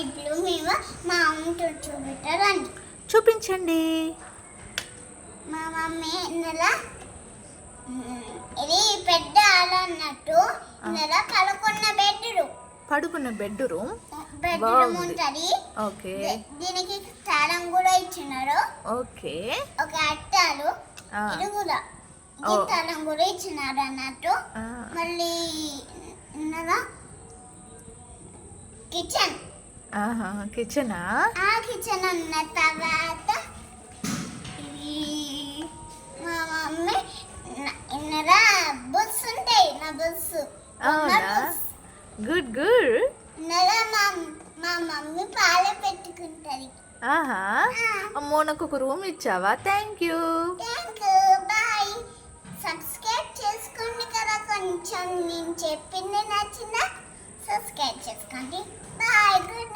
ఇప్పుడు మేము మా అమ్మతో చూపెట్టారండి. చూపించండి. మా మమ్మీ నెల ఇది పెద్ద హాల్ అన్నట్టు నెల పడుకున్న బెడ్రూమ్ ఉంటది. ఓకే. దీనికి తాళం కూడా ఇచ్చినారు. ఓకే. ఒక అట్టాలు ఇది కూడా తాళం కూడా ఇచ్చినారు అన్నట్టు. మళ్ళీ కిచెన్ కిచెనా? కిచెన్ అన్న తర్వాత మా మమ్మీ ఇన్నరా బుక్స్ ఉంటాయి. నా బుక్స్ గుడ్ గుడ్. మా మమ్మీ పాల పెట్టుకుంటది. అమ్మో, నాకు ఒక రూమ్ ఇచ్చావా? Thank you. బాయ్. సబ్స్క్రైబ్ చేసుకోండి కదా. కొంచెం నేను చెప్పింది నచ్చిందా? సబ్స్క్రైబ్ చేసుకోండి. బాయ్. గుడ్